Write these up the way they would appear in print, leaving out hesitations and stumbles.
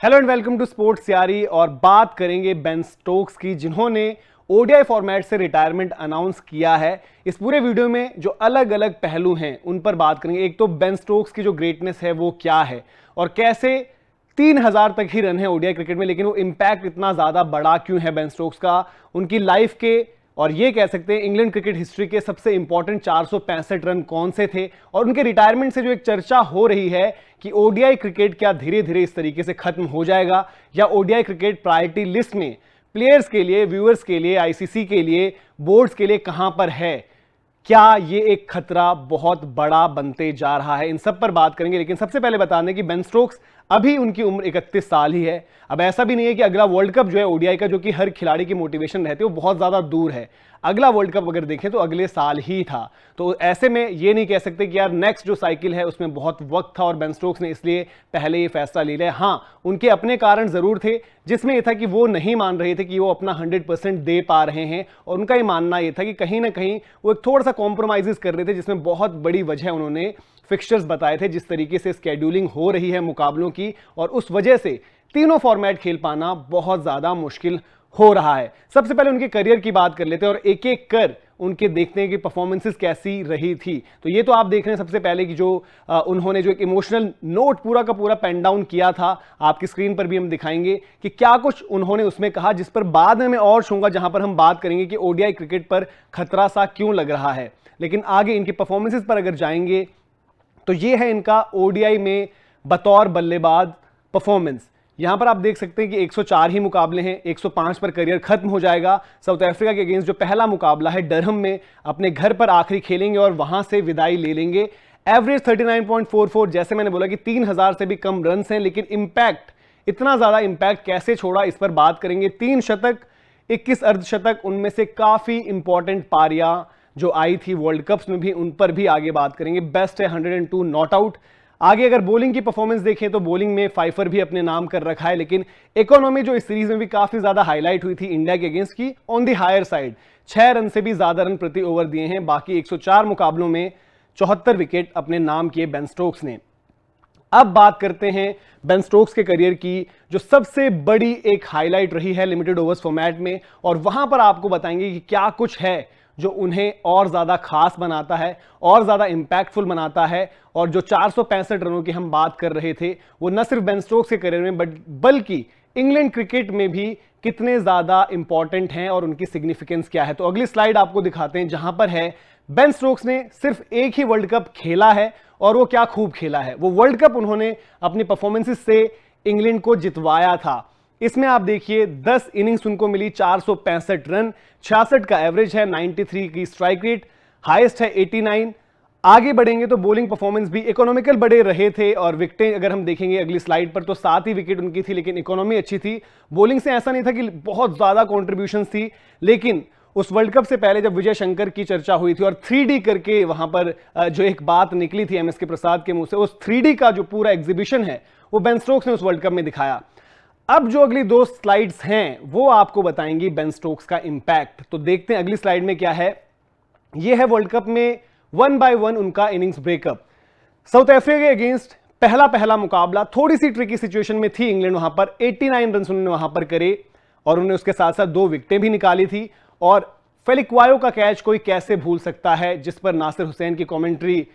Hello and welcome to sports Yaari. और बात करेंगे बेन स्टोक्स की, जिन्होंने ओडीआई फॉर्मेट से रिटायरमेंट अनाउंस किया है। इस पूरे वीडियो में जो अलग अलग पहलू हैं उन पर बात करेंगे। एक तो बेन स्टोक्स की जो ग्रेटनेस है वो क्या है और कैसे 3000 तक ही रन है ओडीआई क्रिकेट में, लेकिन वो इंपैक्ट इतना ज्यादा बड़ा क्यों है बेन स्टोक्स का, उनकी लाइफ के और ये कह सकते हैं इंग्लैंड क्रिकेट हिस्ट्री के सबसे इंपॉर्टेंट 465 रन कौन से थे, और उनके रिटायरमेंट से जो एक चर्चा हो रही है कि ओडीआई क्रिकेट क्या धीरे धीरे इस तरीके से खत्म हो जाएगा या ओडीआई क्रिकेट प्रायोरिटी लिस्ट में प्लेयर्स के लिए, व्यूअर्स के लिए, आईसीसी के लिए, बोर्ड्स के लिए कहां पर है, क्या ये एक खतरा बहुत बड़ा बनते जा रहा है, इन सब पर बात करेंगे। लेकिन सबसे पहले बता दें कि बेन स्टोक्स अभी उनकी उम्र 31 साल ही है। अब ऐसा भी नहीं है कि अगला वर्ल्ड कप जो है ओडीआई का, जो कि हर खिलाड़ी की मोटिवेशन रहती है, वो बहुत ज्यादा दूर है। अगला वर्ल्ड कप अगर देखें तो अगले साल ही था। तो ऐसे में ये नहीं कह सकते कि यार नेक्स्ट जो साइकिल है उसमें बहुत वक्त था और बेन स्टोक्स ने इसलिए पहले ये फैसला ले लिया। हाँ, उनके अपने कारण जरूर थे, जिसमें यह था कि वो नहीं मान रहे थे कि वो अपना 100% दे पा रहे हैं, और उनका ये मानना यह था कि कहीं ना कहीं वो एक थोड़ा सा कॉम्प्रोमाइजेस कर रहे थे, जिसमें बहुत बड़ी वजह उन्होंने फिक्सचर्स बताए थे, जिस तरीके से स्केड्यूलिंग हो रही है मुकाबलों की, और उस वजह से तीनों फॉर्मेट खेल पाना बहुत ज्यादा मुश्किल हो रहा है। सबसे पहले उनके करियर की बात कर लेते हैं और एक एक कर उनके देखते हैं कि परफॉर्मेंसेस कैसी रही थी। तो ये तो आप देख रहे हैं सबसे पहले कि जो उन्होंने जो एक इमोशनल नोट पूरा का पूरा पेन डाउन किया था, आपकी स्क्रीन पर भी हम दिखाएंगे कि क्या कुछ उन्होंने उसमें कहा, जिस पर बाद में मैं और छूंगा, जहां पर हम बात करेंगे कि ओडीआई क्रिकेट पर खतरा सा क्यों लग रहा है। लेकिन आगे इनकी परफॉर्मेंसेस पर अगर जाएंगे तो ये है इनका ओडीआई में बतौर बल्लेबाज परफॉर्मेंस। यहां पर आप देख सकते हैं कि 104 ही मुकाबले हैं, 105 पर करियर खत्म हो जाएगा। साउथ अफ्रीका के अगेंस्ट जो पहला मुकाबला है डरहम में, अपने घर पर आखिरी खेलेंगे और वहां से विदाई ले लेंगे। एवरेज 39.44, जैसे मैंने बोला कि 3000 से भी कम रन हैं, लेकिन इंपैक्ट, इतना ज्यादा इंपैक्ट कैसे छोड़ा इस पर बात करेंगे। 3 शतक, 21 अर्धशतक, उनमें से काफी इंपॉर्टेंट पारियां जो आई थी वर्ल्ड कप्स में भी, उन पर भी आगे बात करेंगे। बेस्ट है 102 नॉट आउट। आगे अगर बॉलिंग की परफॉर्मेंस देखें तो बॉलिंग में फाइफर भी अपने नाम कर रखा है, लेकिन इकोनॉमी जो इस सीरीज में भी काफी ज्यादा हाईलाइट हुई थी इंडिया के अगेंस्ट की, on the higher side 6 run से भी ज्यादा रन प्रति ओवर दिए हैं। बाकी 104 मुकाबलों में 74 विकेट अपने नाम किए बेन स्टोक्स ने। अब बात करते हैं बेन स्टोक्स के करियर की, जो सबसे बड़ी एक हाईलाइट रही है लिमिटेड ओवर्स फॉर्मेट में, और वहां पर आपको बताएंगे कि क्या कुछ है जो उन्हें और ज्यादा खास बनाता है, और ज्यादा इंपैक्टफुल बनाता है। और जो 465 रनों की हम बात कर रहे थे, वो न सिर्फ बेन स्टोक्स के करियर में बल्कि इंग्लैंड क्रिकेट में भी कितने ज्यादा इंपॉर्टेंट हैं और उनकी सिग्निफिकेंस क्या है। तो अगली स्लाइड आपको दिखाते हैं, जहां पर है बेन स्टोक्स ने सिर्फ एक ही वर्ल्ड कप खेला है, और वो क्या खूब खेला है। वो वर्ल्ड कप उन्होंने अपनी परफॉर्मेंसेस से इंग्लैंड को जितवाया था। इसमें आप देखिए 10 इनिंग्स उनको मिली, 465 रन, 66 का एवरेज है, 93 की स्ट्राइक रेट, हाईएस्ट है 89। आगे बढ़ेंगे तो बॉलिंग परफॉर्मेंस भी इकोनॉमिकल बड़े रहे थे, और विकेटें अगर हम देखेंगे अगली स्लाइड पर तो 7 ही विकेट उनकी थी, लेकिन इकोनॉमी अच्छी थी। बॉलिंग से ऐसा नहीं था कि बहुत ज्यादा कॉन्ट्रीब्यूशन थी, लेकिन उस वर्ल्ड कप से पहले जब विजय शंकर की चर्चा हुई थी और 3D करके वहां पर जो एक बात निकली थी एमएसके प्रसाद के मुंह से, उस 3D का जो पूरा एग्जीबिशन है वो बेन स्टोक्स ने उस वर्ल्ड कप में दिखाया। अब जो अगली 2 स्लाइड्स हैं वो आपको बताएंगी बेन स्टोक्स का इंपैक्ट। तो देखते हैं अगली स्लाइड में क्या है। यह है वर्ल्ड कप में 1 बाय 1 उनका इनिंग्स ब्रेकअप। साउथ अफ्रीका के अगेंस्ट पहला मुकाबला, थोड़ी सी ट्रिकी सिचुएशन में थी इंग्लैंड, वहां पर 89 रन उन्होंने वहां पर करे, और उन्होंने उसके साथ साथ 2 विकेटें भी निकाली थी। और फेलिक्वायो का कैच कोई कैसे भूल सकता है, जिस पर नासिर हुसैन की commentary,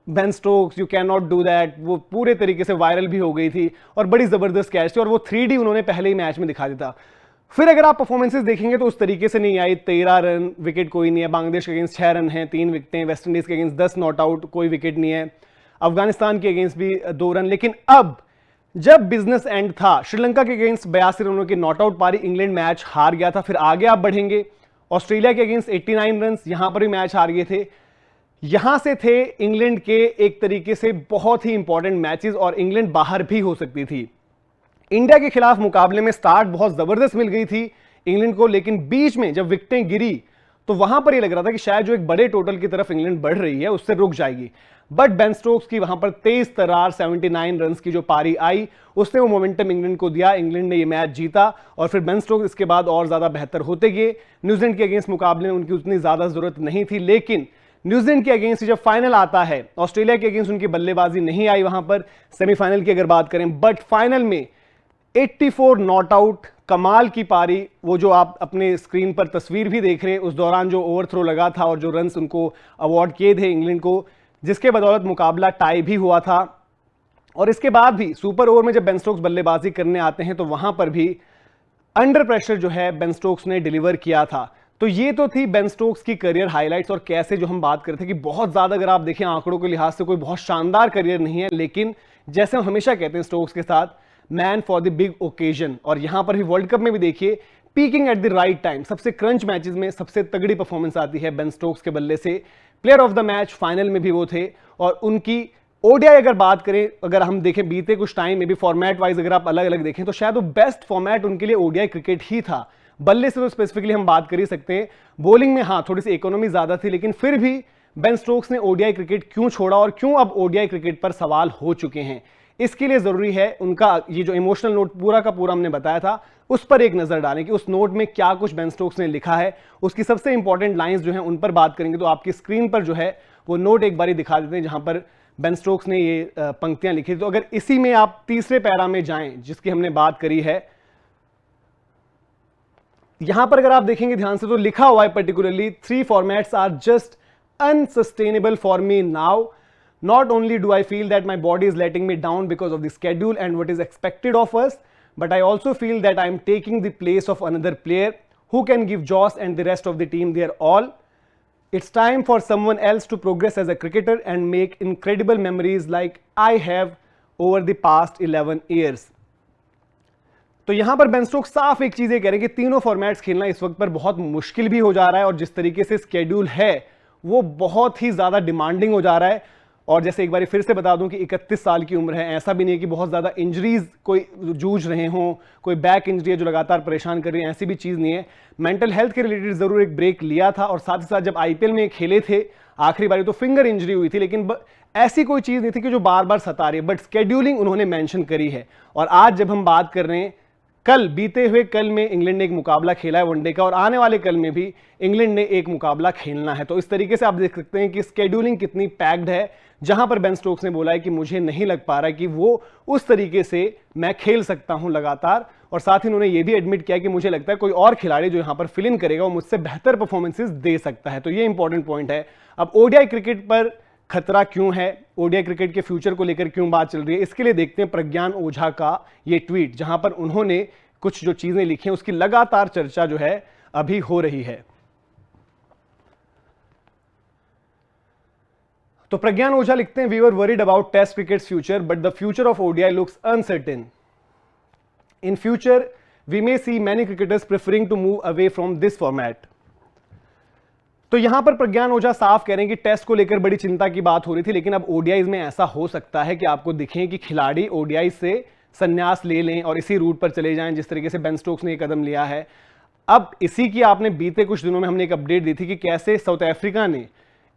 Ben Stokes you can not do that, वो पूरे तरीके से वायरल भी हो गई थी, और बड़ी जबरदस्त कैच थी, और वो 3D उन्होंने पहले ही मैच में दिखा दिया था। फिर अगर आप परफॉर्मेंसेस देखेंगे तो उस तरीके से नहीं आई। 13 रन, विकेट कोई नहीं है। बांग्लादेश के अगेंस्ट 6 रन हैं, 3 विकेटें। वेस्ट इंडीज के अगेंस्ट 10 नॉट आउट, कोई विकेट नहीं है। अफगानिस्तान के अगेंस्ट भी 2 रन। लेकिन अब जब बिजनेस एंड था, श्रीलंका के अगेंस्ट 82 रनों की नॉट आउट पारी, इंग्लैंड मैच हार गया था। फिर आगे आप बढ़ेंगे, ऑस्ट्रेलिया के अगेंस्ट 89 रन, यहां पर भी मैच हार गए थे। यहां से थे इंग्लैंड के एक तरीके से बहुत ही इंपॉर्टेंट मैचेस, और इंग्लैंड बाहर भी हो सकती थी। इंडिया के खिलाफ मुकाबले में स्टार्ट बहुत जबरदस्त मिल गई थी इंग्लैंड को, लेकिन बीच में जब विकेटें गिरी तो वहां पर यह लग रहा था कि शायद जो एक बड़े टोटल की तरफ इंग्लैंड बढ़ रही है उससे रुक जाएगी। बट बेन स्टोक्स की वहां पर तेज तरार 79 रन की जो पारी आई, उसने वो मोमेंटम इंग्लैंड को दिया। इंग्लैंड ने ये मैच जीता, और फिर बेन स्टोक्स इसके बाद और ज्यादा बेहतर होते गए। न्यूजीलैंड के अगेंस्ट मुकाबले में उनकी उतनी ज्यादा जरूरत नहीं थी, लेकिन न्यूजीलैंड के अगेंस्ट जब फाइनल आता है, ऑस्ट्रेलिया के अगेंस्ट उनकी बल्लेबाजी नहीं आई वहां पर, सेमीफाइनल की अगर बात करें, बट फाइनल में 84 नॉट आउट, कमाल की पारी। वो जो आप अपने स्क्रीन पर तस्वीर भी देख रहे हैं, उस दौरान जो ओवरथ्रो लगा था और जो रन्स उनको अवार्ड किए थे इंग्लैंड को, जिसके बदौलत मुकाबला टाई भी हुआ था। और इसके बाद भी सुपर ओवर में जब बेन स्टोक्स बल्लेबाजी करने आते हैं तो वहां पर भी अंडर प्रेशर जो है बेन स्टोक्स ने डिलीवर किया था। तो ये तो थी बेन स्टोक्स की करियर हाइलाइट्स, और कैसे जो हम बात करते थे कि बहुत ज्यादा अगर आप देखें आंकड़ों के लिहाज से कोई बहुत शानदार करियर नहीं है, लेकिन जैसे हम हमेशा कहते हैं स्टोक्स के साथ, man for the big occasion. और यहां पर भी वर्ल्ड कप में भी देखिए, peeking at the right time, सबसे क्रंच मैचेस में सबसे तगड़ी परफॉर्मेंस आती है बेन स्टोक्स के बल्ले से। Player of the match final में भी वो थे। और उनकी ओडीआई अगर बात करें, अगर हम देखें बीते कुछ टाइम में भी फॉर्मेट वाइज अगर आप अलग अलग देखें, तो शायद वो बेस्ट फॉर्मेट उनके लिए ओडीआई क्रिकेट ही था। बल्ले से तो स्पेसिफिकली हम बात कर ही सकते हैं, बॉलिंग में हाँ थोड़ी सी इकोनॉमी ज्यादा थी, लेकिन फिर भी बेन स्टोक्स ने ओडीआई क्रिकेट क्यों छोड़ा और क्यों अब ओडीआई क्रिकेट पर सवाल हो चुके हैं, इसके लिए जरूरी है उनका ये जो इमोशनल नोट पूरा का पूरा हमने बताया था, उस पर एक नजर डालें कि उस नोट में क्या कुछ बेन स्टोक्स ने लिखा है। उसकी सबसे इंपॉर्टेंट लाइंस जो हैं उन पर बात करेंगे। तो आपकी स्क्रीन पर जो है वो नोट एक बारी दिखा देते हैं जहां पर बेन स्टोक्स ने ये पंक्तियां लिखी। तो अगर इसी में आप तीसरे पैरा में जाएं जिसकी हमने बात करी है, यहां पर अगर आप देखेंगे ध्यान से तो लिखा हुआ है particularly, 3 formats are just unsustainable for me now. Not only do I feel that my body is letting me down because of the schedule and what is expected of us, but I also feel that I am taking the place of another player who can give Josh and the rest of the team their all. It's time for someone else to progress as a cricketer and make incredible memories like I have over the past 11 years. तो यहां पर Ben Stokes साफ एक चीज ये कह रहे हैं कि तीनों फॉर्मेट्स खेलना इस वक्त पर बहुत मुश्किल भी हो जा रहा है, और जिस तरीके से स्केड्यूल है वो बहुत ही ज्यादा डिमांडिंग हो जा रहा है। और जैसे एक बार फिर से बता दूं कि 31 साल की उम्र है, ऐसा भी नहीं है कि बहुत ज़्यादा इंजरीज कोई जूझ रहे हों, कोई बैक इंजरी है जो लगातार परेशान कर रही है, ऐसी भी चीज़ नहीं है। मेंटल हेल्थ के रिलेटेड ज़रूर एक ब्रेक लिया था, और साथ ही साथ जब आईपीएल में खेले थे आखिरी बारी तो फिंगर इंजरी हुई थी, लेकिन ऐसी कोई चीज़ नहीं थी कि जो बार बार सता रही है, बट स्केड्यूलिंग उन्होंने मैंशन करी है। और आज जब हम बात कर रहे हैं, कल बीते हुए कल में इंग्लैंड ने एक मुकाबला खेला है वनडे का, और आने वाले कल में भी इंग्लैंड ने एक मुकाबला खेलना है। तो इस तरीके से आप देख सकते हैं कि स्केड्यूलिंग कितनी पैक्ड है, जहां पर बेन स्टोक्स ने बोला है कि मुझे नहीं लग पा रहा है कि वो उस तरीके से मैं खेल सकता हूं लगातार। और साथ ही उन्होंने ये भी एडमिट किया कि मुझे लगता है कोई और खिलाड़ी जो यहां पर फिल इन करेगा वो मुझसे बेहतर परफॉर्मेंसेस दे सकता है। तो ये इंपॉर्टेंट पॉइंट है। अब ओडीआई क्रिकेट पर खतरा क्यों है, ओडीआई क्रिकेट के फ्यूचर को लेकर क्यों बात चल रही है, इसके लिए देखते हैं प्रज्ञान ओझा का ये ट्वीट, जहां पर उन्होंने कुछ जो चीजें लिखी हैं उसकी लगातार चर्चा जो है अभी हो रही है। तो प्रज्ञान ओझा लिखते हैं, we were worried about test cricket's future but the future of ODI looks uncertain. In future we may see many cricketers preferring to move away from this format. तो यहां पर प्रज्ञान ओझा साफ कह रहे हैं कि टेस्ट को लेकर बड़ी चिंता की बात हो रही थी, लेकिन अब ओडीआईज में ऐसा हो सकता है कि आपको दिखें कि खिलाड़ी ओडीआई से संन्यास ले लें और इसी रूट पर चले जाएं, जिस तरीके से बेन स्टोक्स ने एक कदम लिया है। अब इसी की आपने बीते कुछ दिनों में हमने एक अपडेट दी थी कि कैसे साउथ अफ्रीका ने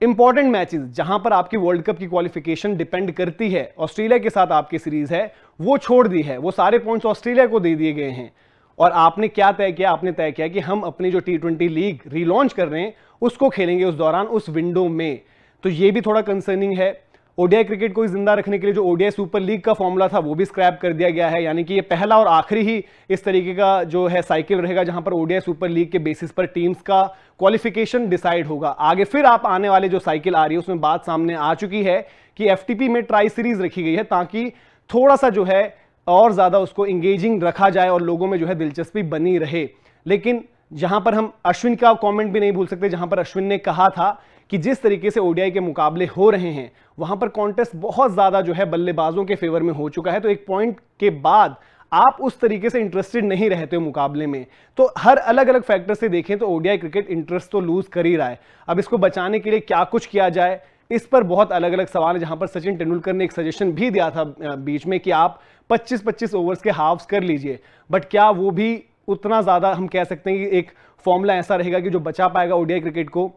इंपॉर्टेंट मैचेस जहां पर आपकी वर्ल्ड कप की क्वालिफिकेशन डिपेंड करती है, ऑस्ट्रेलिया के साथ आपकी सीरीज है, वो छोड़ दी है, वो सारे पॉइंट्स ऑस्ट्रेलिया को दे दिए गए हैं। और आपने क्या तय किया, आपने तय किया कि हम अपनी जो T20 लीग रीलॉन्च कर रहे हैं उसको खेलेंगे उस दौरान, उस विंडो में। तो ये भी थोड़ा कंसर्निंग है। ओडीआई क्रिकेट को जिंदा रखने के लिए जो ओडीआई सुपर लीग का फॉर्मूला था वो भी स्क्रैप कर दिया गया है, यानी कि ये पहला और आखिरी ही इस तरीके का जो है साइकिल रहेगा जहां पर ओडीआई सुपर लीग के बेसिस पर टीम्स का क्वालिफिकेशन डिसाइड होगा। आगे फिर आप आने वाले जो साइकिल आ रही है उसमें बात सामने आ चुकी है कि एफटीपी में ट्राई सीरीज रखी गई है ताकि थोड़ा सा जो है और ज्यादा उसको इंगेजिंग रखा जाए और लोगों में जो है दिलचस्पी बनी रहे। लेकिन जहां पर हम अश्विन का कमेंट भी नहीं भूल सकते, जहां पर अश्विन ने कहा था कि जिस तरीके से ओडीआई के मुकाबले हो रहे हैं वहां पर कॉन्टेस्ट बहुत ज्यादा जो है बल्लेबाजों के फेवर में हो चुका है, तो एक पॉइंट के बाद आप उस तरीके से इंटरेस्टेड नहीं रहते हो मुकाबले में। तो हर अलग अलग फैक्टर से देखें तो ओडीआई क्रिकेट इंटरेस्ट तो लूज कर ही रहा है। अब इसको बचाने के लिए क्या कुछ किया जाए, इस पर बहुत अलग अलग सवाल है, जहां पर सचिन तेंदुलकर ने एक सजेशन भी दिया था बीच में कि आप 25-25 ओवर्स के हाफ्स कर लीजिए, बट क्या वो भी उतना ज्यादा हम कह सकते हैं कि एक फॉर्मूला ऐसा रहेगा कि जो बचा पाएगा ओडीआई क्रिकेट को।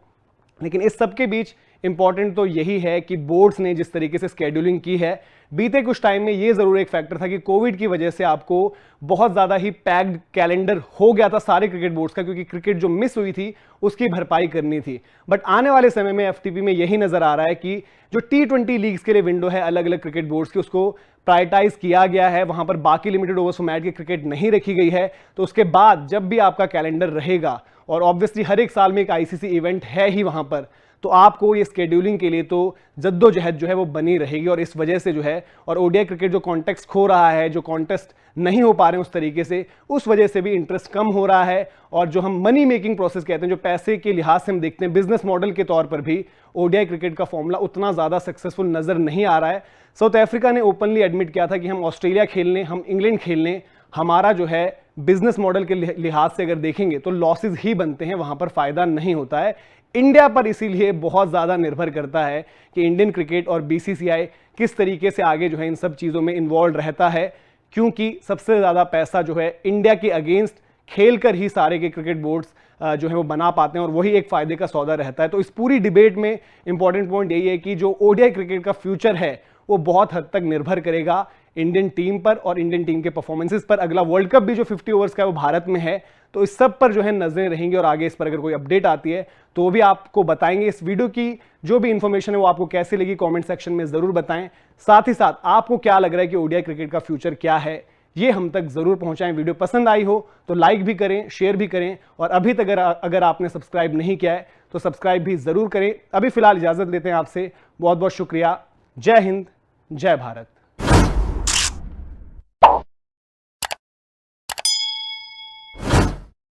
लेकिन इस सब के बीच इंपॉर्टेंट तो यही है कि बोर्ड्स ने जिस तरीके से स्केड्यूलिंग की है, बीते कुछ टाइम में ये जरूर एक फैक्टर था कि कोविड की वजह से आपको बहुत ज्यादा ही पैक्ड कैलेंडर हो गया था सारे क्रिकेट बोर्ड्स का, क्योंकि क्रिकेट जो मिस हुई थी उसकी भरपाई करनी थी। बट आने वाले समय में एफटीपी में यही नजर आ रहा है कि जो T20 लीग्स के लिए विंडो है अलग अलग क्रिकेट बोर्ड्स की, उसको प्रायोरिटाइज किया गया है, वहां पर बाकी लिमिटेड ओवर्स फॉर्मेट की क्रिकेट नहीं रखी गई है। तो उसके बाद जब भी आपका कैलेंडर रहेगा, और ऑब्वियसली हर एक साल में एक आईसीसी इवेंट है ही वहां पर, तो आपको ये स्केड्यूलिंग के लिए तो जद्दोजहद जो है वो बनी रहेगी। और इस वजह से जो है, और ओडीआई क्रिकेट जो कॉन्टेक्स्ट खो रहा है, जो कॉन्टेस्ट नहीं हो पा रहे हैं उस तरीके से, उस वजह से भी इंटरेस्ट कम हो रहा है। और जो हम मनी मेकिंग प्रोसेस कहते हैं, जो पैसे के लिहाज से हम देखते हैं, बिजनेस मॉडल के तौर पर भी ओडीआई क्रिकेट का फॉर्मूला उतना ज्यादा सक्सेसफुल नजर नहीं आ रहा है। साउथ अफ्रीका ने ओपनली एडमिट किया था कि हम ऑस्ट्रेलिया खेलने, हम इंग्लैंड खेलने, हमारा जो है बिजनेस मॉडल के लिहाज से अगर देखेंगे तो लॉसेस ही बनते हैं, वहां पर फायदा नहीं होता है। इंडिया पर इसीलिए बहुत ज्यादा निर्भर करता है कि इंडियन क्रिकेट और बीसीसीआई किस तरीके से आगे जो है इन सब चीजों में इन्वॉल्व रहता है, क्योंकि सबसे ज्यादा पैसा जो है इंडिया के अगेंस्ट खेलकर ही सारे के क्रिकेट बोर्ड्स जो है वो बना पाते हैं, और वही एक फायदे का सौदा रहता है। तो इस पूरी डिबेट में इंपॉर्टेंट पॉइंट यही है कि जो ओडीआई क्रिकेट का फ्यूचर है वो बहुत हद तक निर्भर करेगा इंडियन टीम पर और इंडियन टीम के परफॉर्मेंसेस पर। अगला वर्ल्ड कप भी जो 50 ओवर्स का है वो भारत में है, तो इस सब पर जो है नजरें रहेंगी, और आगे इस पर अगर कोई अपडेट आती है तो भी आपको बताएंगे। इस वीडियो की जो भी इंफॉर्मेशन है वो आपको कैसे लगी कमेंट सेक्शन में जरूर बताएं। साथ ही साथ आपको क्या लग रहा है कि ओडीआई क्रिकेट का फ्यूचर क्या है, ये हम तक जरूर पहुंचाएं। वीडियो पसंद आई हो तो लाइक भी करें, शेयर भी करें, और अभी तक अगर आपने सब्सक्राइब नहीं किया है तो सब्सक्राइब भी जरूर करें। अभी फिलहाल इजाजत लेते हैं आपसे, बहुत बहुत शुक्रिया। जय हिंद, जय भारत।